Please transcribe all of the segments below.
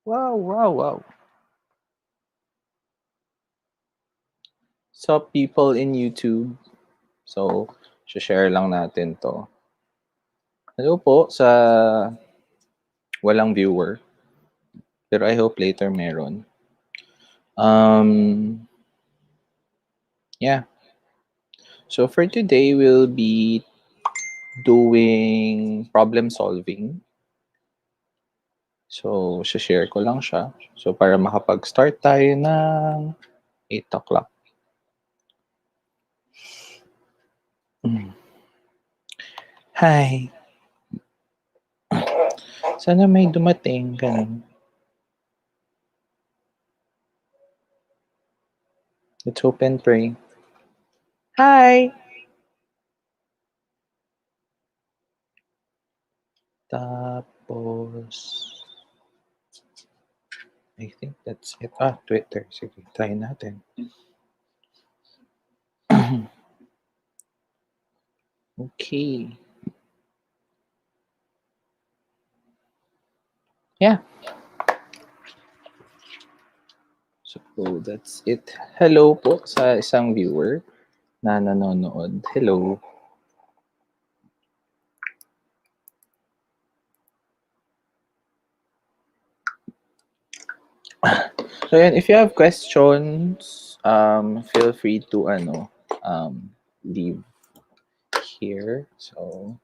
Wow, wow, wow. So, people in YouTube. So, share lang natin to. Hello po sa walang viewer. Pero I hope later meron. Yeah. So, for today, we'll be doing problem solving. So, share ko lang siya. So, para makapag-start tayo ng 8 o'clock. Hi. Sana may dumating. Ganun. Let's hope and pray. Hi! Tapos, I think that's it. Twitter. Sige, try natin. Okay. Yeah. So, that's it. Hello po sa isang viewer na nanonood. Hello. So, yan, if you have questions, feel free to, leave here. So,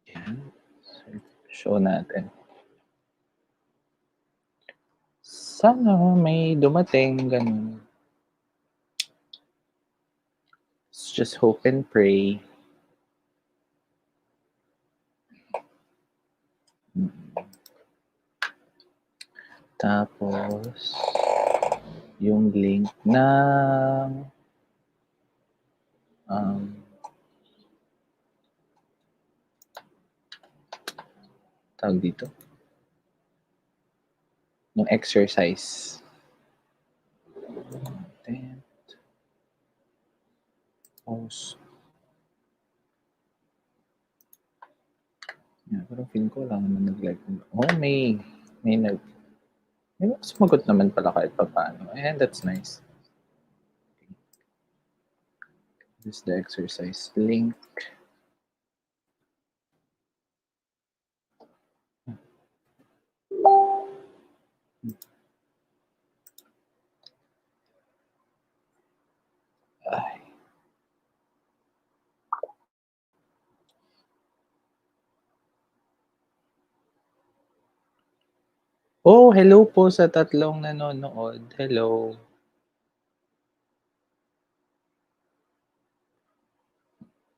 yan. Show natin. Sana may dumating, ganun. Let's just hope and pray. Tapos, yung link ng tawag dito, ng exercise. Post. Yeah, pero feeling ko lang naman nag-like. Oh, may sumagot naman pala kahit pa paano. And that's nice. This is the exercise link. Ay. Oh, hello po sa tatlong nanonood. Hello.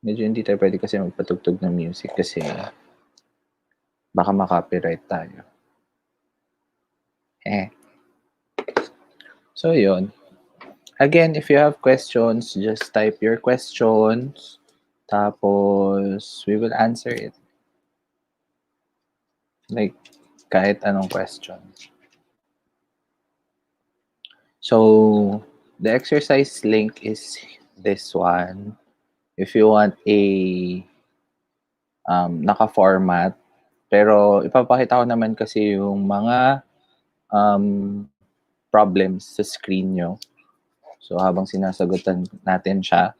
Medyo hindi tayo pwede kasi magpatugtog ng music kasi baka ma-copyright tayo. So, yun. Again, if you have questions, just type your questions. Tapos, we will answer it. Like, kahit anong question. So, the exercise link is this one. If you want a naka-format, pero ipapakita ko naman kasi yung mga problems sa screen nyo. So, habang sinasagutan natin siya,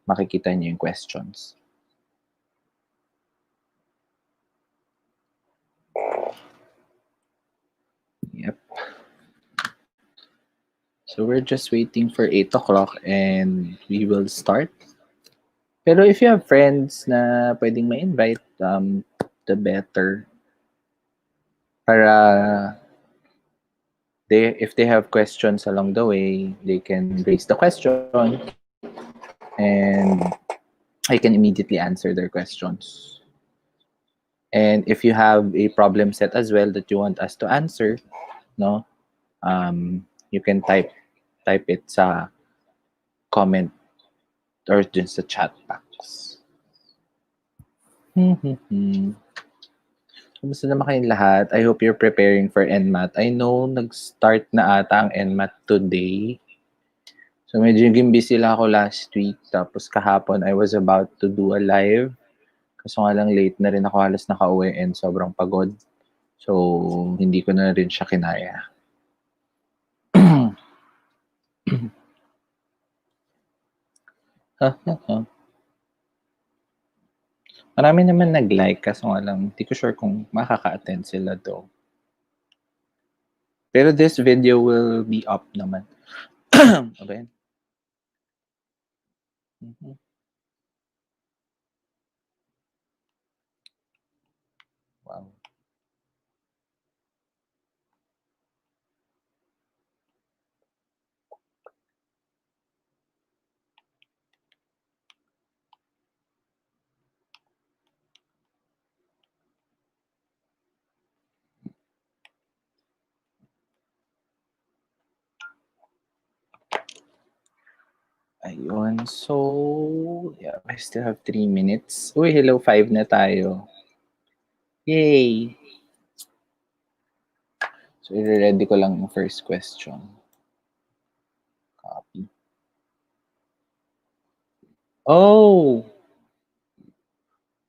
makikita niyo yung questions. Yep. So, we're just waiting for 8 o'clock and we will start. Pero if you have friends na pwedeng ma-invite, the better. Para if they have questions along the way, they can raise the question and I can immediately answer their questions. And if you have a problem set as well that you want us to answer, no, you can type it sa comment or just sa chat box. Kumusta naman kayong lahat? I hope you're preparing for NMAT. I know nag-start na ata ang NMAT today. So medyo naging busy lang ako last week. Tapos kahapon, I was about to do a live. Kaso nga lang late na rin ako halos nakauwi and sobrang pagod. So hindi ko na rin siya kinaya. Marami naman nag-like kaso nga lang hindi ko sure kung makaka-attend sila do. Pero this video will be up naman. Okay. Wow. Ayun. So, yeah, I still have 3 minutes. Uy, hello, 5 na tayo. Yay! So, i-ready ko lang yung first question. Copy. Oh!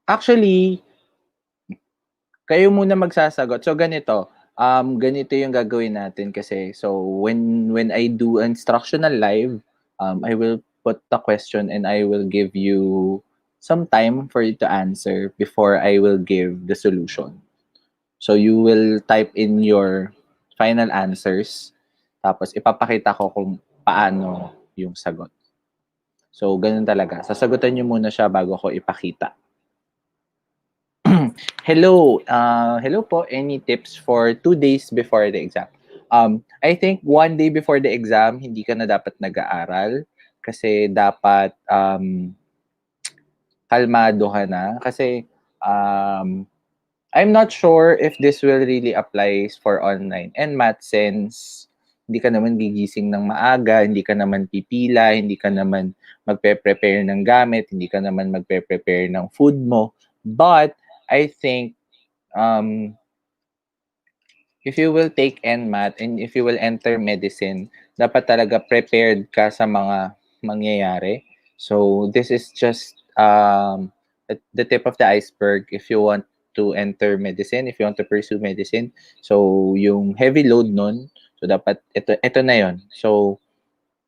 Actually, kayo muna magsasagot. So, ganito. Ganito yung gagawin natin kasi. So, when I do instructional live, I will put the question and I will give you some time for you to answer before I will give the solution. So, you will type in your final answers. Tapos, ipapakita ko kung paano yung sagot. So, ganun talaga. Sasagutan nyo muna siya bago ko ipakita. Hello. Hello po. Any tips for 2 days before the exam? I think 1 day before the exam, hindi ka na dapat nag-aaral. Kasi dapat kalmado ka na. Kasi I'm not sure if this will really apply for online. And math since hindi ka naman gigising ng maaga, hindi ka naman pipila, hindi ka naman magpe-prepare ng gamit, hindi ka naman magpe-prepare ng food mo. But I think if you will take NMAT and if you will enter medicine, dapat talaga prepared ka sa mga mangyayari. So this is just the tip of the iceberg if you want to enter medicine, if you want to pursue medicine. So yung heavy load nun, so dapat ito na yon. So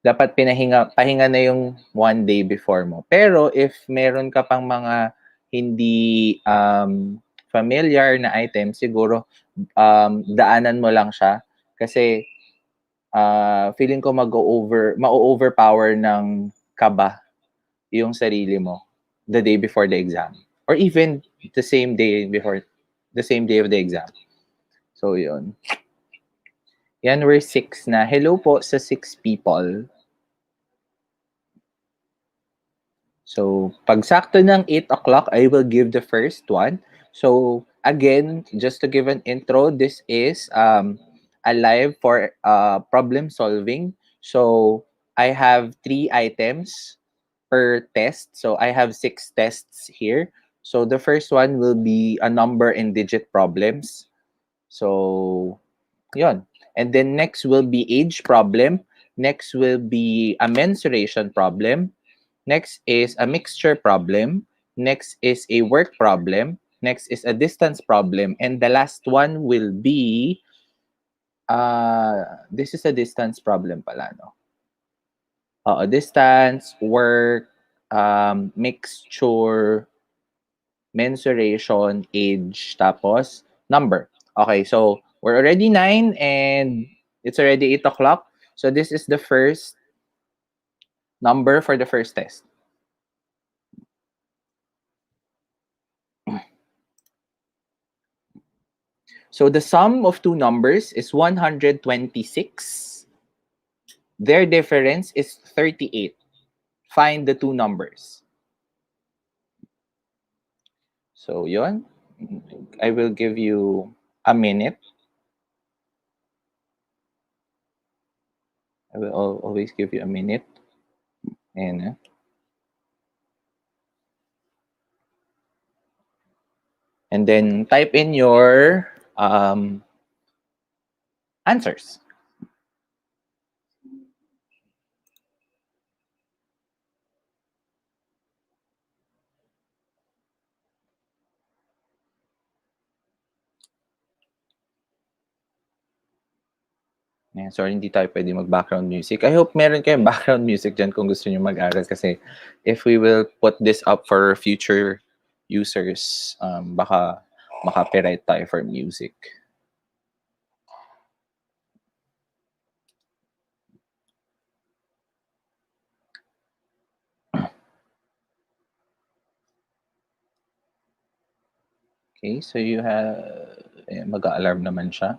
dapat pahinga na yung 1 day before mo. Pero if meron ka pang mga hindi familiar na items, siguro daanan mo lang siya kasi feeling ko ma-overpower ng kaba yung sarili mo the day before the exam or even the same day of the exam. So yun. Yan, we're 6 na. Hello po sa 6 people. So, pag sakto ng 8 o'clock, I will give the first one. So, again, just to give an intro, this is a live for problem solving. So, I have 3 items per test. So, I have 6 tests here. So, the first one will be a number and digit problems. So, yon. And then next will be age problem. Next will be a mensuration problem. Next is a mixture problem. Next is a work problem. Next is a distance problem. And the last one will be, this is a distance problem pala, no? Distance, work, mixture, mensuration, age, tapos number. Okay, so we're already 9 and it's already 8 o'clock. So this is the first number for the first test. So the sum of two numbers is 126. Their difference is 38. Find the two numbers. So yon. I will give you a minute. I will always give you a minute. And And then type in your answers. Ayan, sorry, hindi tayo pwede mag-background music. I hope meron kayong background music dyan kung gusto nyo mag-aral kasi if we will put this up for future users, baka maka-copyright tayo for music. Okay, so you have, mag-alarm naman siya.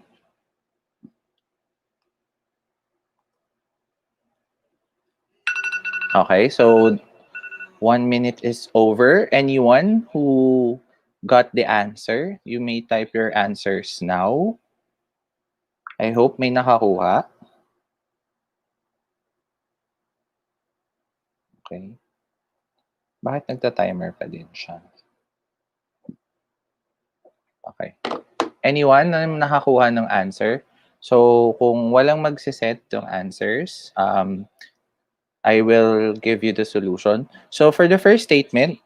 Okay, so 1 minute is over. Anyone who got the answer, you may type your answers now. I hope may nakakuha. Okay. Bakit nagta-timer pa din siya? Okay. Anyone na nakakuha ng answer? So, kung walang magsiset ng answers, I will give you the solution. So, for the first statement,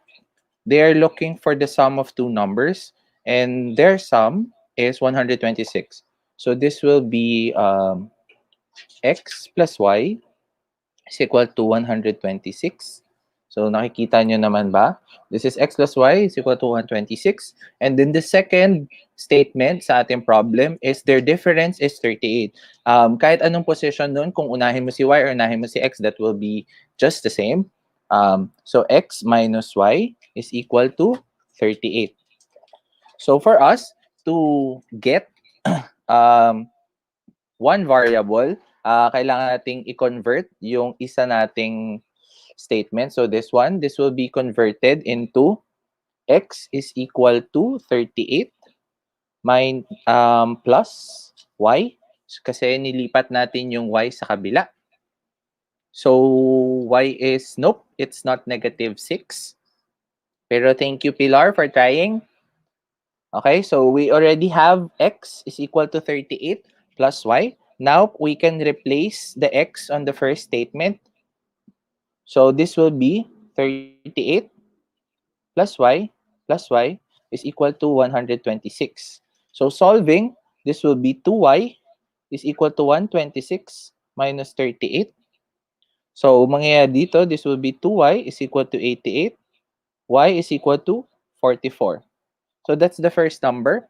they are looking for the sum of two numbers, and their sum is 126. So, this will be x plus y is equal to 126. So, nakikita nyo naman ba? This is x plus y is equal to 126. And then the second statement sa ating problem is their difference is 38. Kahit anong position nun, kung unahin mo si y or unahin mo si x, that will be just the same. So, x minus y is equal to 38. So, for us to get one variable, kailangan nating i-convert yung isa nating statement. So this one, this will be converted into x is equal to 38 plus y. Kasi nilipat natin yung y sa kabila. So y is, nope, it's not negative 6. Pero thank you, Pilar, for trying. Okay, so we already have x is equal to 38 plus y. Now, we can replace the x on the first statement. So this will be 38 plus y is equal to 126. So solving, this will be 2y is equal to 126 minus 38. So mangyayari dito, this will be 2y is equal to 88. Y is equal to 44. So that's the first number.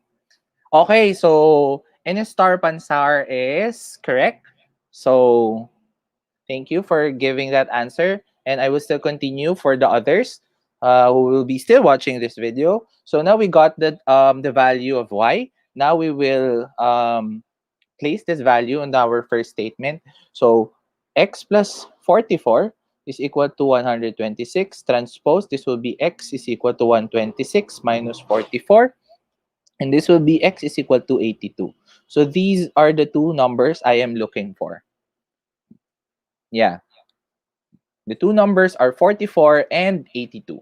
Okay, so N star Pansar is correct. So thank you for giving that answer. And I will still continue for the others who will be still watching this video. So now we got the value of y. Now we will place this value in our first statement. So x plus 44 is equal to 126. Transpose, this will be x is equal to 126 minus 44. And this will be x is equal to 82. So these are the two numbers I am looking for. Yeah. The two numbers are 44 and 82.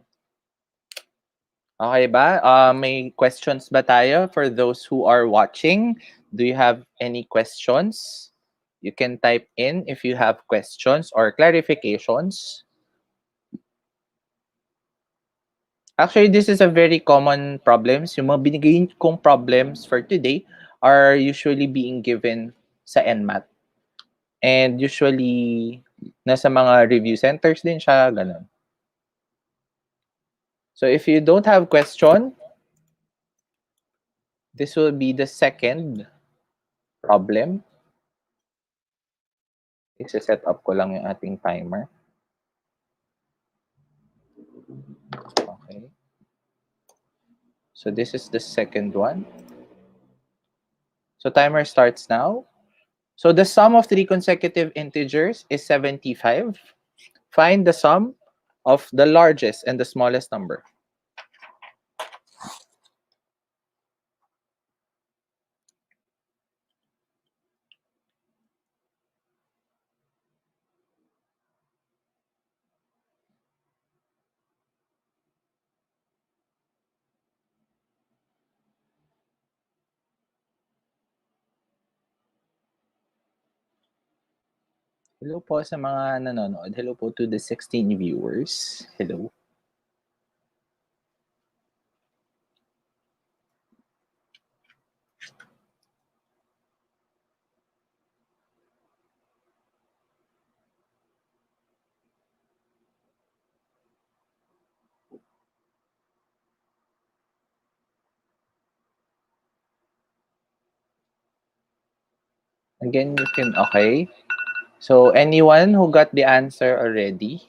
Okay ba? May questions ba tayo for those who are watching? Do you have any questions? You can type in if you have questions or clarifications. Actually, this is a very common problems. Yung mga binigay kong problems for today are usually being given sa NMAT. And usually, nasa mga review centers din siya, ganun. So if you don't have question, this will be the second problem. Isa-set up ko lang yung ating timer. Okay. So this is the second one. So timer starts now. So the sum of three consecutive integers is 75. Find the sum of the largest and the smallest number. Hello po sa mga nanonood. Hello po to the 16 viewers. Hello. Again, you can, okay. So, anyone who got the answer already?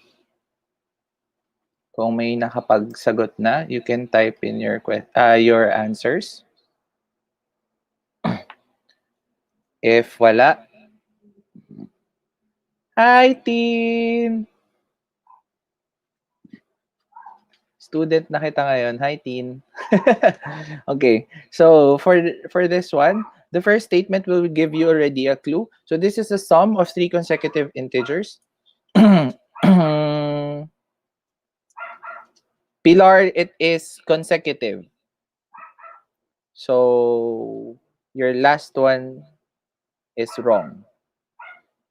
Kung may nakapagsagot na, you can type in your answers. If wala, hi Tin! Student na kita ngayon. Hi Tin! Okay, so for this one, the first statement will give you already a clue. So this is a sum of 3 consecutive integers. Pilar, it is consecutive. So your last one is wrong.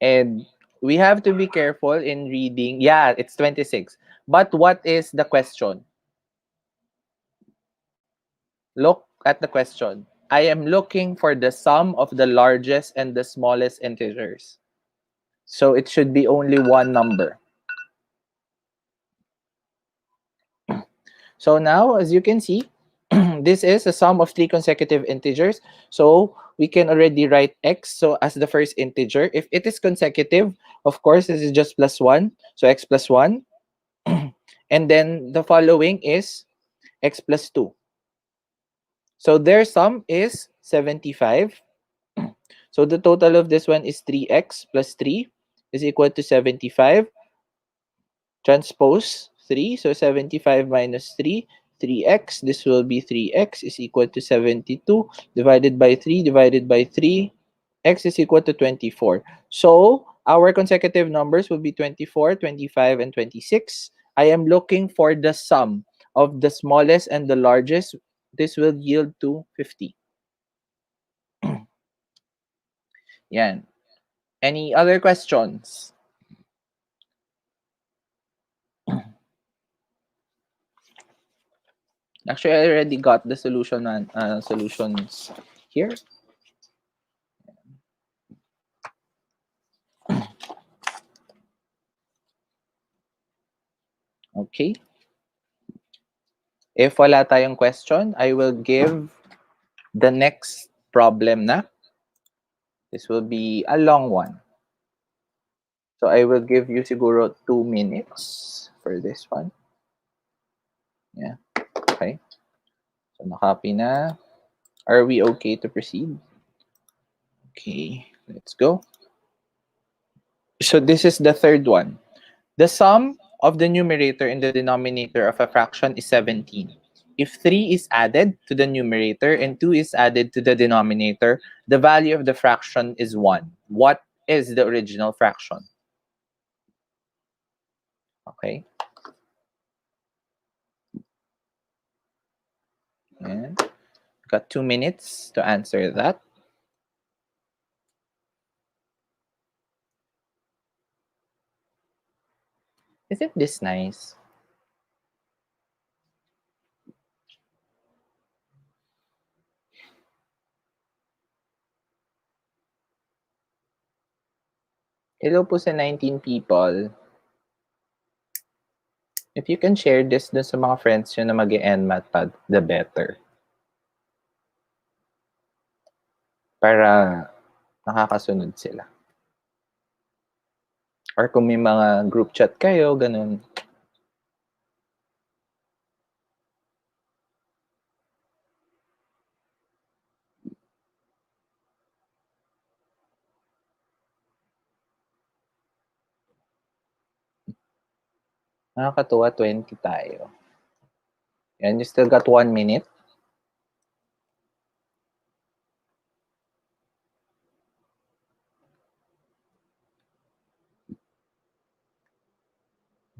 And we have to be careful in reading. Yeah, it's 26. But what is the question? Look at the question. I am looking for the sum of the largest and the smallest integers. So it should be only one number. So now, as you can see, this is a sum of 3 consecutive integers. So we can already write x so as the first integer. If it is consecutive, of course, this is just plus 1. So x plus 1. And then the following is x plus 2. So their sum is 75. So the total of this one is 3x plus 3 is equal to 75. Transpose 3. So 75 minus 3, 3x. This will be 3x is equal to 72 divided by 3 divided by 3. X is equal to 24. So our consecutive numbers will be 24, 25, and 26. I am looking for the sum of the smallest and the largest. This will yield to 50. Yan. Any other questions? Actually, I already got the solutions here. Okay. If wala tayong question, I will give the next problem na. This will be a long one. So I will give you siguro 2 minutes for this one. Yeah. Okay. So nakapy na. Are we okay to proceed? Okay. Let's go. So this is the third one. The sum of the numerator and the denominator of a fraction is 17. If 3 is added to the numerator and 2 is added to the denominator, the value of the fraction is 1. What is the original fraction? Okay. And got 2 minutes to answer that. Isn't this nice? Hello po sa 19 people. If you can share this dun sa mga friends nyo na mag-NMAT pa, the better. Para nakakasunod sila. Or kung may mga group chat kayo, ganun. Nakakatuwa, 20 tayo. And you still got 1 minute.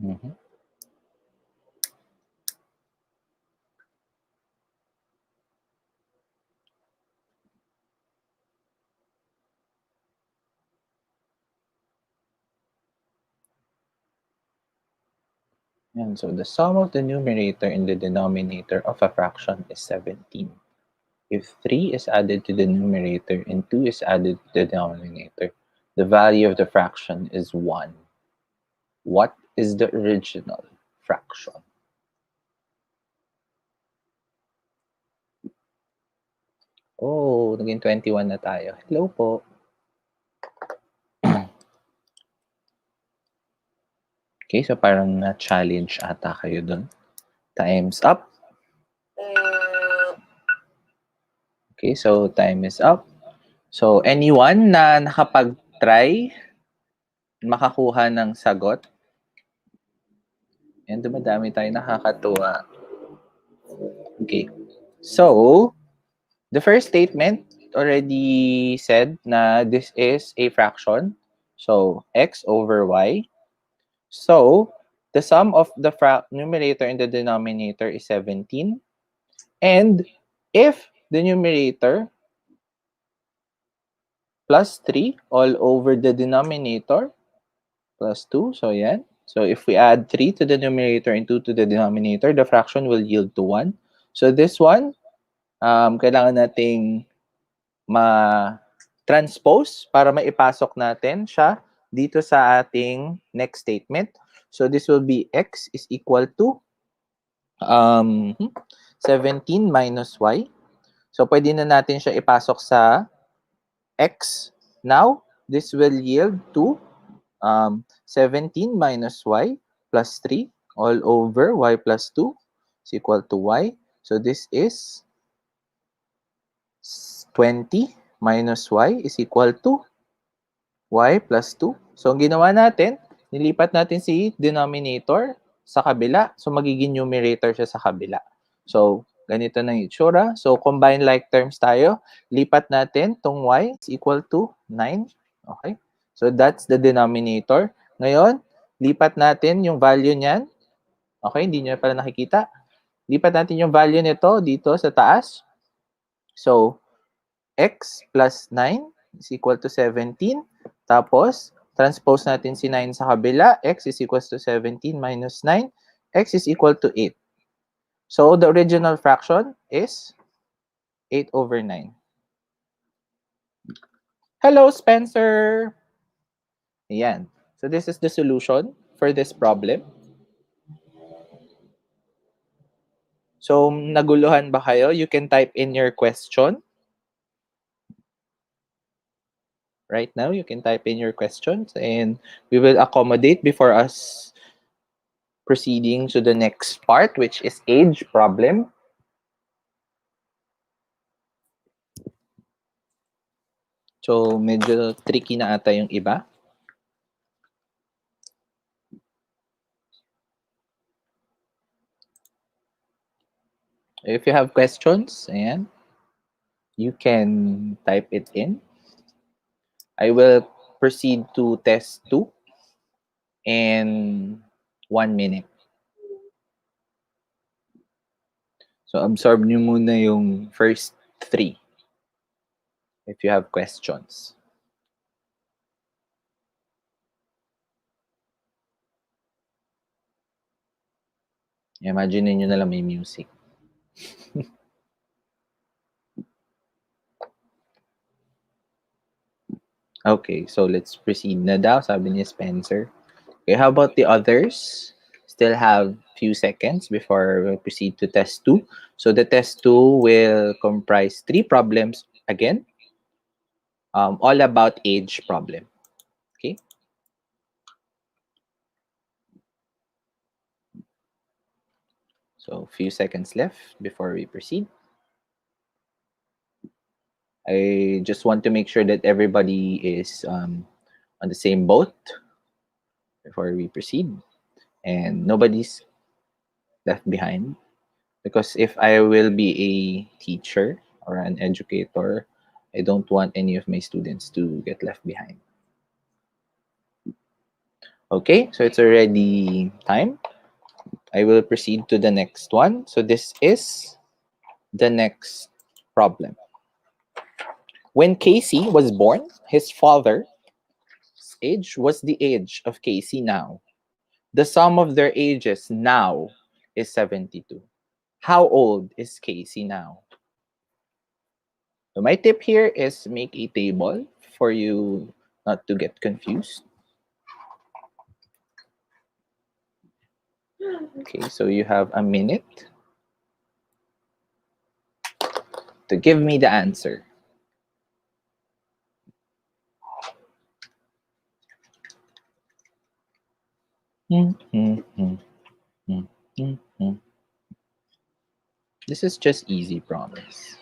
Mm-hmm. And so the sum of the numerator and the denominator of a fraction is 17. If 3 is added to the numerator and 2 is added to the denominator, the value of the fraction is 1. What is the original fraction? Oh, naging 21 na tayo. Hello po. Okay, so parang na-challenge ata kayo dun. Time's up. Okay, so time is up. So, anyone na nakapag-try makakuha ng sagot? And dumadami tayo, nakakatuwa. Okay. So, the first statement already said na this is a fraction. So, x over y. So, the sum of the numerator and the denominator is 17. And if the numerator plus 3 all over the denominator plus 2, so yan. So, if we add 3 to the numerator and 2 to the denominator, the fraction will yield to 1. So, this one, kailangan nating ma-transpose para maipasok natin siya dito sa ating next statement. So, this will be x is equal to 17 minus y. So, pwede na natin siya ipasok sa x. Now, this will yield to 17 minus y plus 3 all over y plus 2 is equal to y. So, this is 20 minus y is equal to y plus 2. So, ang ginawa natin, nilipat natin si denominator sa kabila. So, magiging numerator siya sa kabila. So, ganito na yung itsura. So, combine like terms tayo. Lipat natin tong y is equal to 9. Okay? So, that's the denominator. Ngayon, lipat natin yung value niyan. Okay? Hindi nyo pala nakikita. Lipat natin yung value nito dito sa taas. So, x plus 9 is equal to 17. Tapos, transpose natin si 9 sa kabila. X is equal to 17 minus 9. X is equal to 8. So, the original fraction is 8 over 9. Hello, Spencer! Ayan. So, this is the solution for this problem. So, naguluhan ba kayo? You can type in your question. Right now, you can type in your questions and we will accommodate before us proceeding to the next part, which is age problem. So, medyo tricky na ata yung iba. If you have questions, ayan, you can type it in. I will proceed to test 2 in 1 minute. So, absorb nyo muna yung first 3 if you have questions. Imagine nyo na lang may music. Okay, so let's proceed na daw, sabi ni Spencer. Okay, how about the others? Still have few seconds before we proceed to test 2. So the test 2 will comprise 3 problems again, all about age problem. Okay. So few seconds left before we proceed. I just want to make sure that everybody is on the same boat before we proceed and nobody's left behind. Because if I will be a teacher or an educator, I don't want any of my students to get left behind. Okay, so it's already time. I will proceed to the next one. So this is the next problem. When Casey was born, his father's age was the age of Casey now. The sum of their ages now is 72. How old is Casey now? So my tip here is make a table for you not to get confused. Okay, so you have a minute to give me the answer. This is just easy, promise.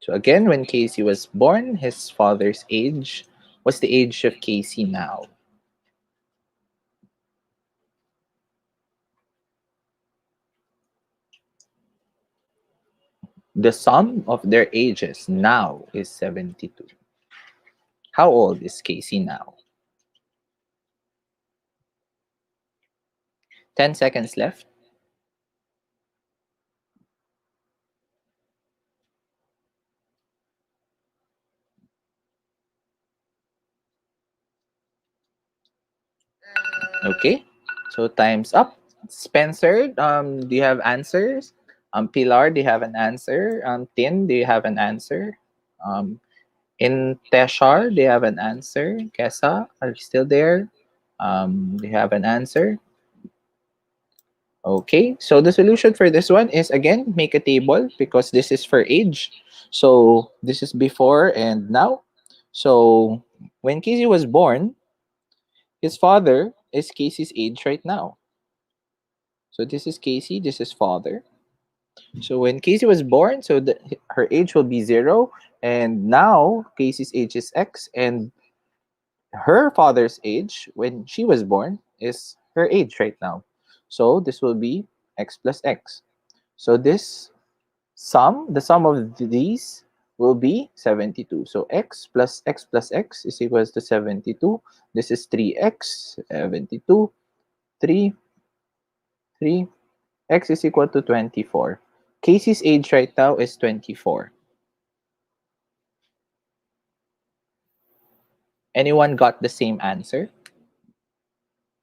So again, when Casey was born, his father's age was the age of Casey now. The sum of their ages now is 72. How old is Casey now? 10 seconds left. Okay, so time's up. Spencer, do you have answers? Pilar, do you have an answer? Tin, do you have an answer? In Teshar, do you have an answer? Kesa, are you still there? Do you have an answer? Okay, so the solution for this one is again make a table because this is for age. So this is before and now. So when Casey was born, his father is Casey's age right now. So this is Casey, this is father. So when Casey was born, so her age will be 0, and now Casey's age is X, and her father's age when she was born is her age right now. So this will be X plus X. So this the sum of these will be 72. So X plus X is equals to 72. This is 3X, 72, 3, 3, X is equal to 24. Casey's age right now is 24. Anyone got the same answer?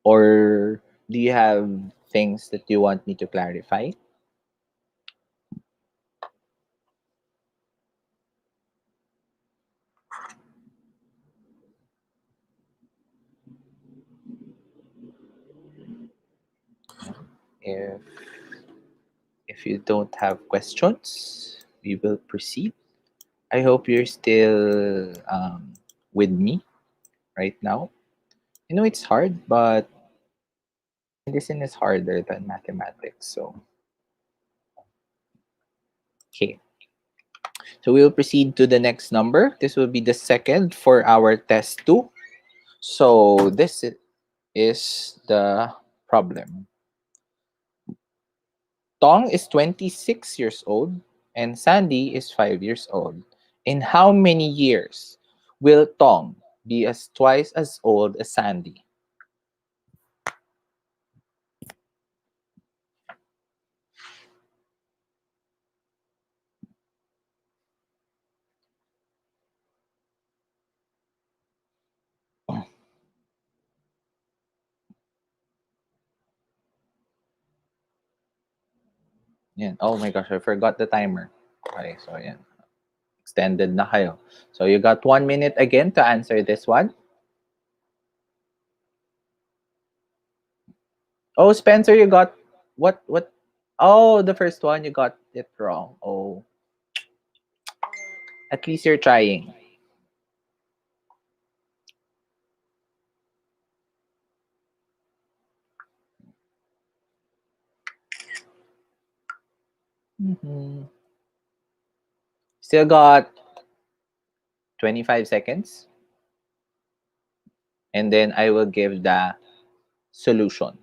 Or do you have things that you want me to clarify? If if you don't have questions, we will proceed. I hope you're still with me right now. I know it's hard, but medicine is harder than mathematics. So, okay. So we will proceed to the next number. This will be the second for our test 2. So this is the problem. Tong is 26 years old and Sandy is 5 years old. In how many years will Tong be as twice as old as Sandy? Yan. Oh my gosh, I forgot the timer. Okay, so yan. Extended na kayo. So you got 1 minute again to answer this one. Oh, Spencer, you got what? Oh, the first one you got it wrong. Oh, at least you're trying. Mm-hmm. Still got 25 seconds, and then I will give the solution.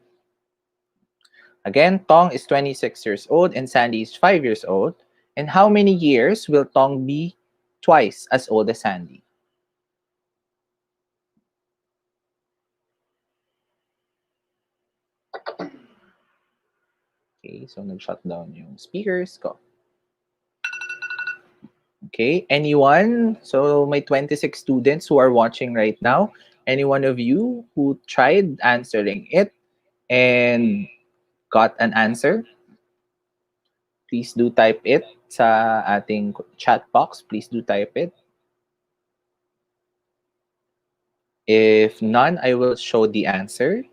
Again, Tong is 26 years old and Sandy is 5 years old. And how many years will Tong be twice as old as Sandy? Okay, so nag-shut down yung speakers ko. Okay, anyone? So my 26 students who are watching right now, any one of you who tried answering it and got an answer, please do type it sa ating chat box. Please do type it. If none, I will show the answer.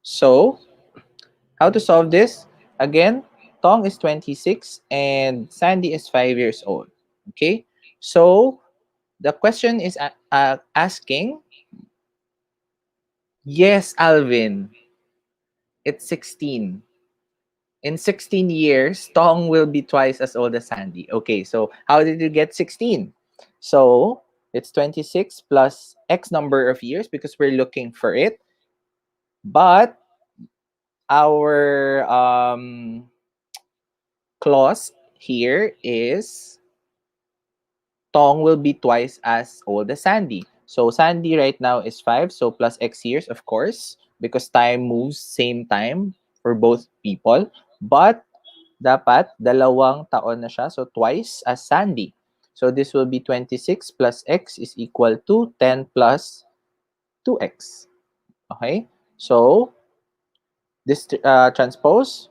So, how to solve this? Again, Tong is 26 and Sandy is 5 years old. Okay? So, the question is asking, yes, Alvin, it's 16. In 16 years, Tong will be twice as old as Sandy. Okay, so how did you get 16? So, it's 26 plus X number of years because we're looking for it. But our clause here is Tong will be twice as old as Sandy. So Sandy right now is 5, so plus X years, of course, because time moves same time for both people. But dapat dalawang taon na siya, so twice as Sandy. So this will be 26 plus X is equal to 10 plus 2X. Okay? So this transpose.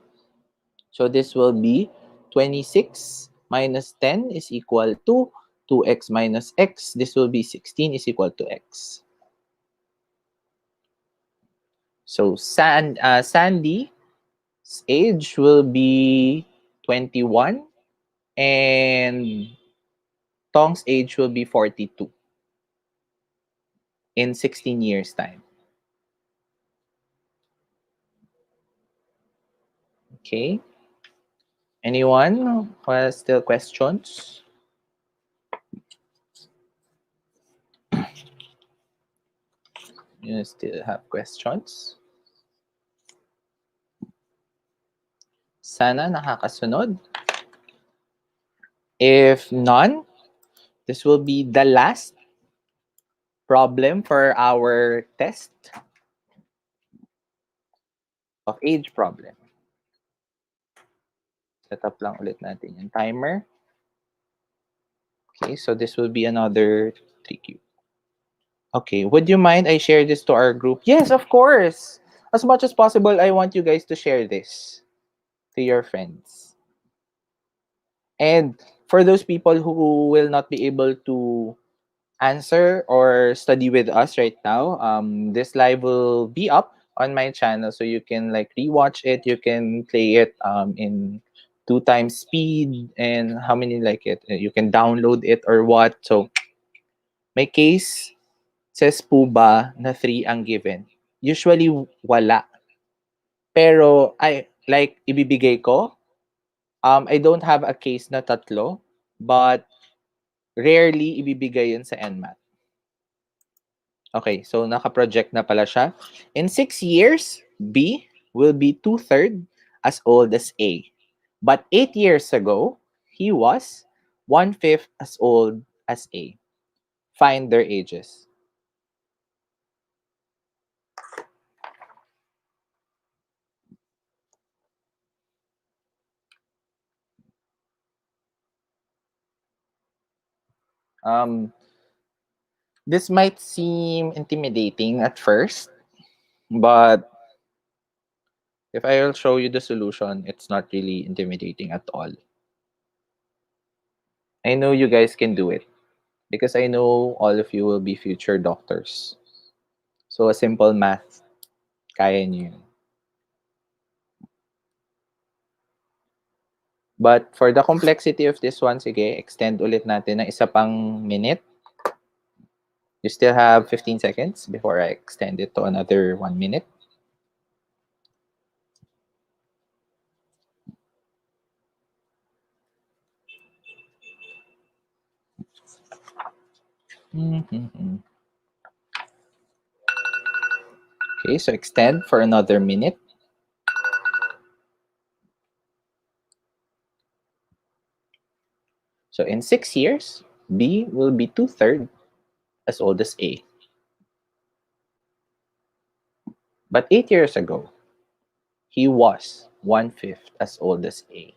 So this will be 26 minus 10 is equal to 2x minus x. This will be 16 is equal to x. So Sandy's age will be 21 and Tong's age will be 42 in 16 years time. Okay. Anyone who has still questions? You still have questions? Sana nakakasunod. If none, this will be the last problem for our test of age problem. Set up lang ulit natin yung timer. Okay, so this will be another 3Q. Okay, would you mind I share this to our group? Yes, of course. As much as possible, I want you guys to share this to your friends. And for those people who will not be able to answer or study with us right now, this live will be up on my channel, so you can like rewatch it. You can play it in 2 times speed, and how many like it. You can download it or what. So may case says po ba na 3 ang given? Usually wala. Pero I like ibibigay ko. I don't have a case na tatlo, but rarely ibibigay yun sa NMAT. Okay, so naka-project na pala siya. In 6 years, B will be 2/3 as old as A. But 8 years ago, he was 1/5 as old as A. Find their ages. This might seem intimidating at first, but if I will show you the solution, it's not really intimidating at all. I know you guys can do it because I know all of you will be future doctors. So a simple math, kaya niyo yun. But for the complexity of this one, sige, extend ulit natin ng isa pang minute. You still have 15 seconds before I extend it to another 1 minute. Okay, so extend for another minute. So in 6 years, B will be 2/3 as old as A. But 8 years ago, he was 1/5 as old as A.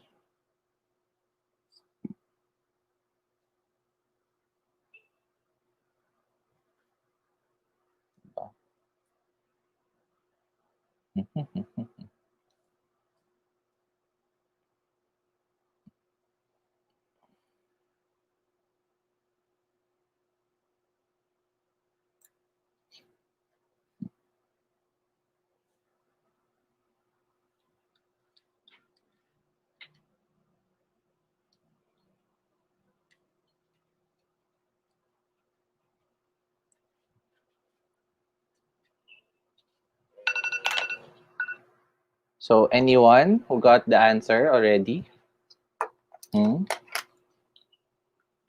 So, anyone who got the answer already?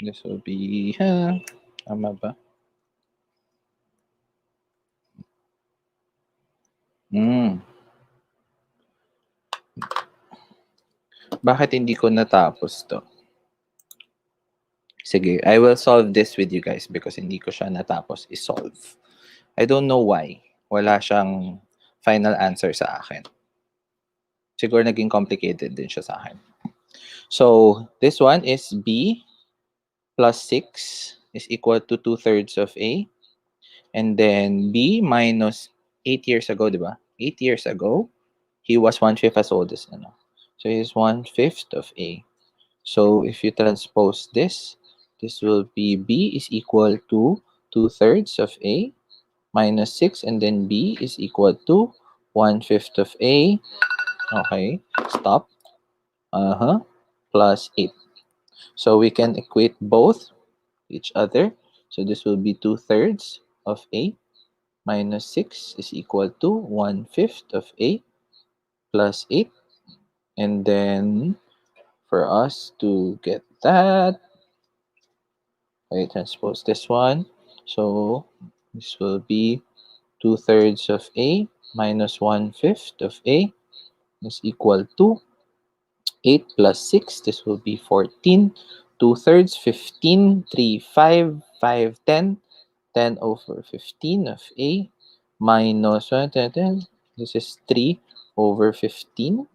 This will be, tama ba? Bakit hindi ko natapos to? Sige, I will solve this with you guys because hindi ko siya natapos i-solve. I don't know why. Wala siyang final answer sa akin. Siguro naging complicated din siya sa akin. So, this one is B plus 6 is equal to 2/3 of A. And then B minus 8 years ago, di ba? 8 years ago, he was 1/5 as old as ano. So, he's 1/5 of A. So, if you transpose this will be B is equal to 2/3 of A minus 6, and then B is equal to 1/5 of A. Okay, stop. Plus 8. So, we can equate both each other. So, this will be 2/3 of A minus 6 is equal to 1/5 of A plus 8. And then, for us to get that, I transpose this one. So, this will be 2/3 of A minus 1/5 of A is equal to 8 plus 6. This will be 14. 2/3, 15, 3, 5, 5, 10. 10 over 15 of A minus 1, 10, 10. This is 3 over 15.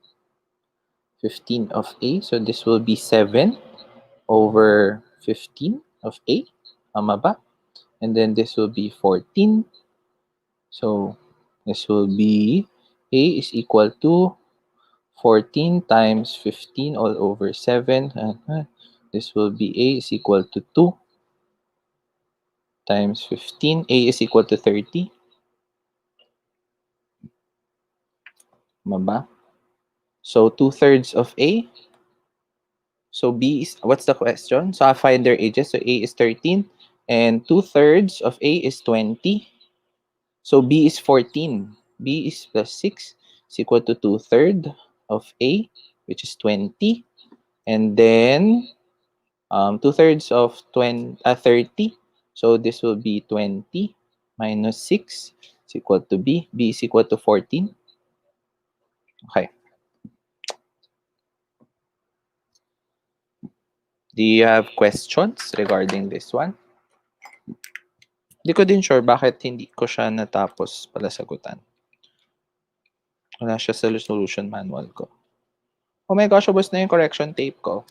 15 of A. So, this will be 7 over 15 of A. Tama ba? And then this will be 14. So, this will be A is equal to 14 times 15 all over 7. This will be A is equal to 2 times 15. A is equal to 30. Tama ba? So, 2/3 of A. So, B is, what's the question? So, I find their ages. So, A is 13. And 2/3 of A is 20. So, B is 14. B is plus 6 is equal to 2/3 of A, which is 20. And then, 2/3 of 30. So, this will be 20 minus 6 is equal to B. B is equal to 14. Okay. Do you have questions regarding this one? Hindi ko din sure bakit hindi ko siya natapos pala sagutan. Wala siya sa solution manual ko. Oh my gosh, ubos na yung correction tape ko.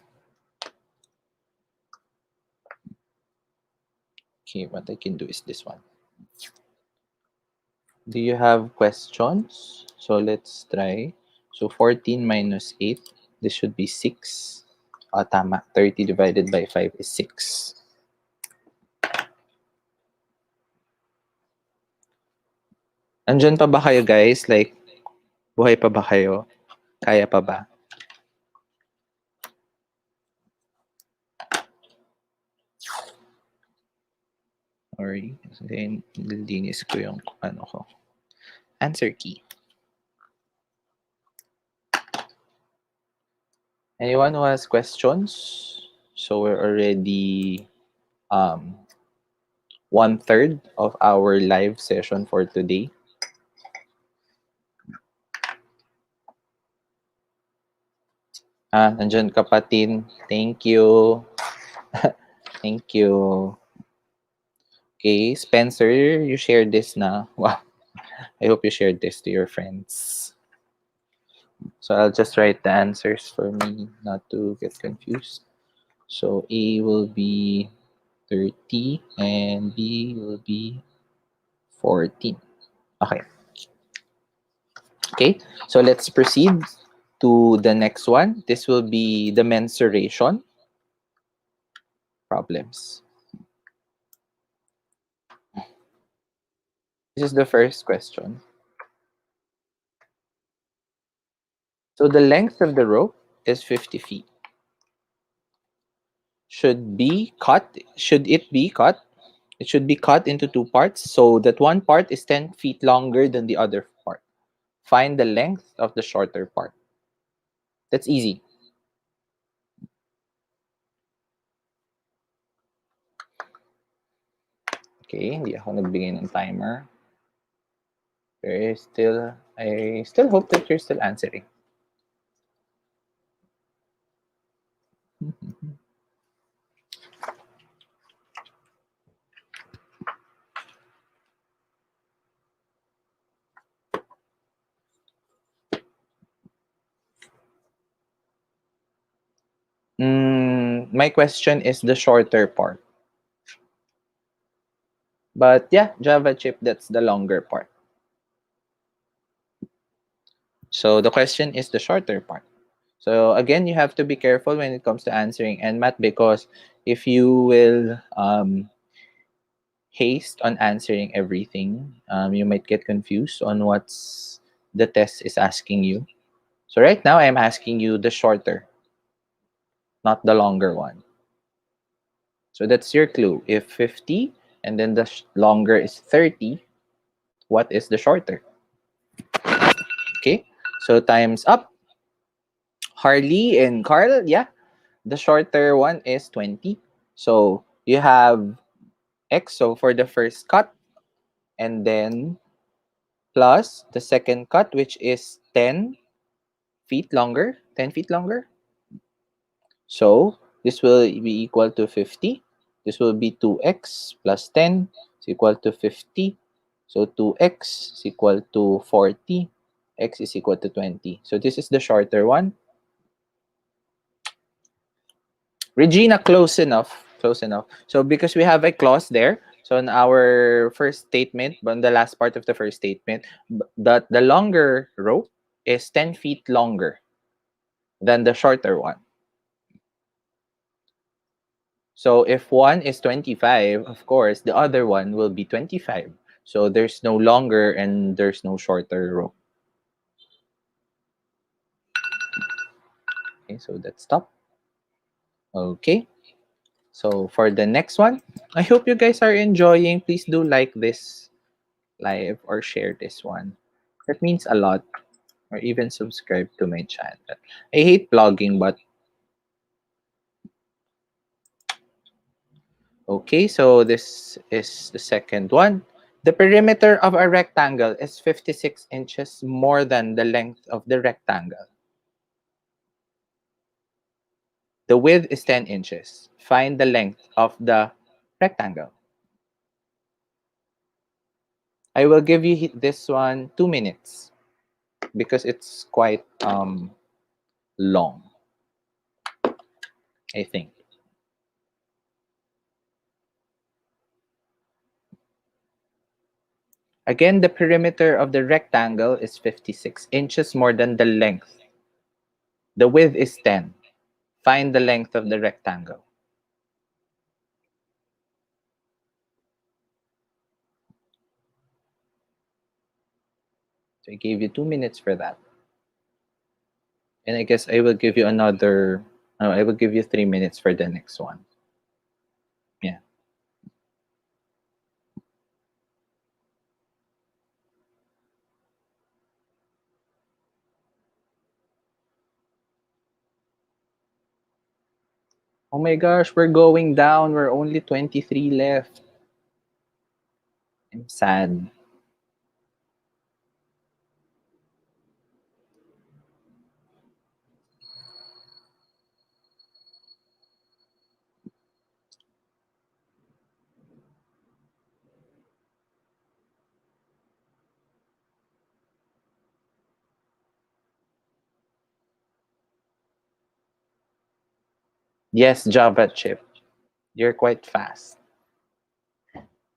Okay, what I can do is this one. Do you have questions? So let's try. So 14 minus 8, this should be 6. Tama. 30 divided by 5 is 6. Andyan pa ba kayo guys? Like, buhay pa ba kayo? Kaya pa ba? Sorry. Then, nilinis ko yung ano ko. Answer key. Anyone who has questions? So we're already 1/3 of our live session for today. Nandyan ka pa, Tin. Thank you. Thank you. Okay, Spencer, you shared this na. Wow. I hope you shared this to your friends. So I'll just write the answers for me not to get confused. So A will be 30 and B will be 14. Okay. Okay, so let's proceed to the next one. This will be the mensuration problems. This is the first question. So the length of the rope is 50 feet. Should it be cut? It should be cut into two parts so that one part is 10 feet longer than the other part. Find the length of the shorter part. That's easy. Okay, hindi ako nagbigay ng timer. I still hope that you're still answering. My question is the shorter part. But yeah, Java chip, that's the longer part. So the question is the shorter part. So again, you have to be careful when it comes to answering NMAT because if you will haste on answering everything, you might get confused on what's the test is asking you. So right now, I'm asking you the shorter, not the longer one. So that's your clue. If 50 and then the longer is 30, what is the shorter? Okay, so time's up. Harley and Carl, yeah, the shorter one is 20. So you have X, so for the first cut, and then plus the second cut, which is 10 feet longer, 10 feet longer. So this will be equal to 50. This will be 2x plus 10 is equal to 50. So 2x is equal to 40. X is equal to 20. So this is the shorter one. Regina, close enough. Close enough. So because we have a clause there, so in our first statement, on the last part of the first statement, that the longer rope is 10 feet longer than the shorter one. So if one is 25, of course, the other one will be 25. So there's no longer and there's no shorter rope. Okay, so that's stop. Okay. So for the next one, I hope you guys are enjoying. Please do like this live or share this one. That means a lot. Or even subscribe to my channel. I hate blogging, but okay, so this is the second one. The perimeter of a rectangle is 56 inches more than the length of the rectangle. The width is 10 inches. Find the length of the rectangle. I will give you this one 2 minutes because it's quite long, I think. Again, the perimeter of the rectangle is 56 inches more than the length. The width is 10. Find the length of the rectangle. So I gave you 2 minutes for that. And I guess I will give you I will give you 3 minutes for the next one. Yeah. Oh my gosh, we're going down. We're only 23 left. I'm sad. Yes, Java chip. You're quite fast.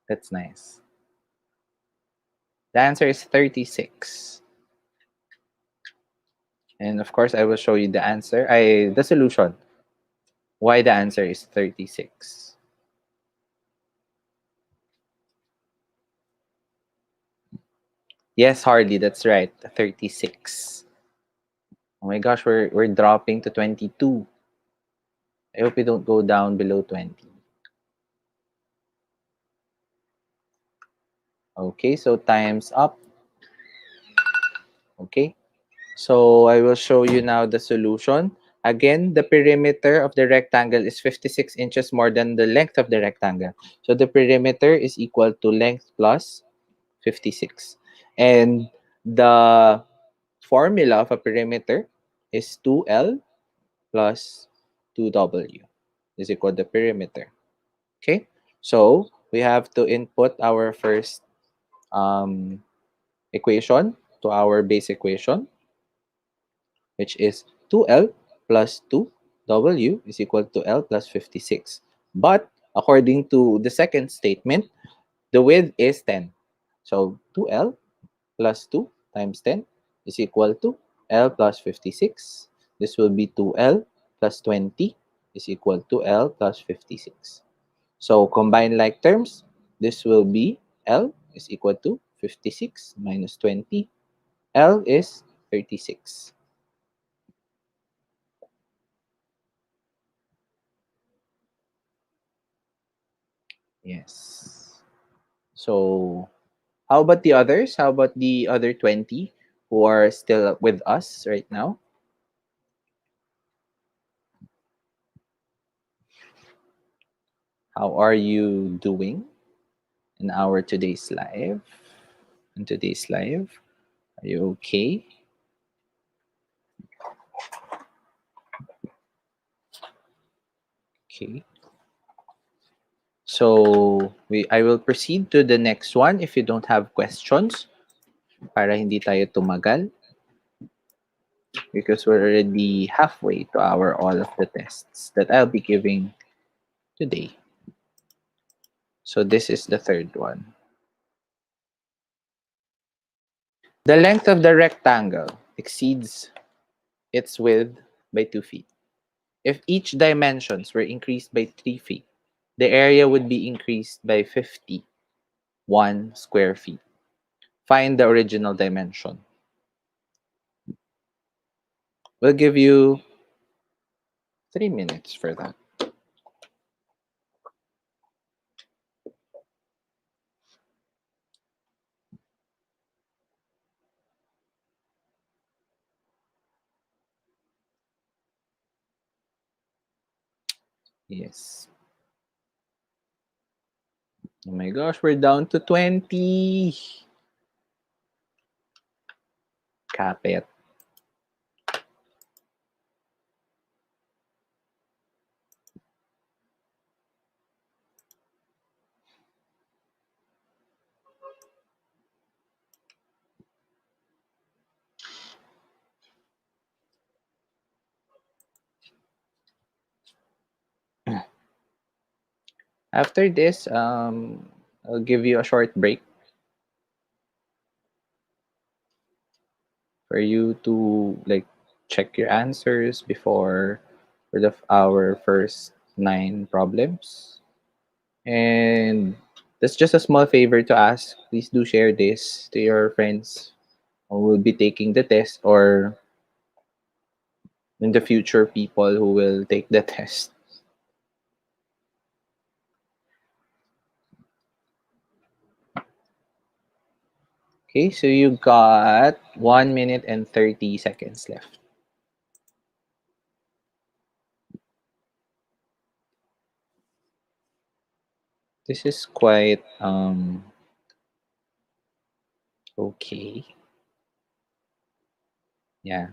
That's nice. The answer is 36. And of course, I will show you the answer. The solution. Why the answer is 36. Yes, Harley, that's right. 36. Oh my gosh, we're dropping to 22. I hope we don't go down below 20. Okay, so time's up. Okay. So I will show you now the solution. Again, the perimeter of the rectangle is 56 inches more than the length of the rectangle. So the perimeter is equal to length plus 56. And the formula of a perimeter is 2L plus 2W is equal to the perimeter. Okay? So we have to input our first equation to our base equation, which is 2L plus 2W is equal to L plus 56. But according to the second statement, the width is 10. So 2L plus 2 times 10 is equal to L plus 56. This will be 2L plus 20 is equal to L plus 56. So combine like terms, this will be L is equal to 56 minus 20. L is 36. Yes. So how about the others? How about the other 20 who are still with us right now? How are you doing in our today's live? In today's live, are you okay? Okay. So I will proceed to the next one if you don't have questions para hindi tayo tumagal because we're already halfway to our all of the tests that I'll be giving today. So this is the third one. The length of the rectangle exceeds its width by 2 feet. If each dimensions were increased by 3 feet, the area would be increased by 51 square feet. Find the original dimension. We'll give you 3 minutes for that. Yes. Oh my gosh, we're down to 20. Kapit. After this, I'll give you a short break for you to like check your answers before for our first 9 problems. And that's just a small favor to ask. Please do share this to your friends who will be taking the test or in the future people who will take the test. Okay, so you got 1 minute and 30 seconds left. This is quite okay. Yeah.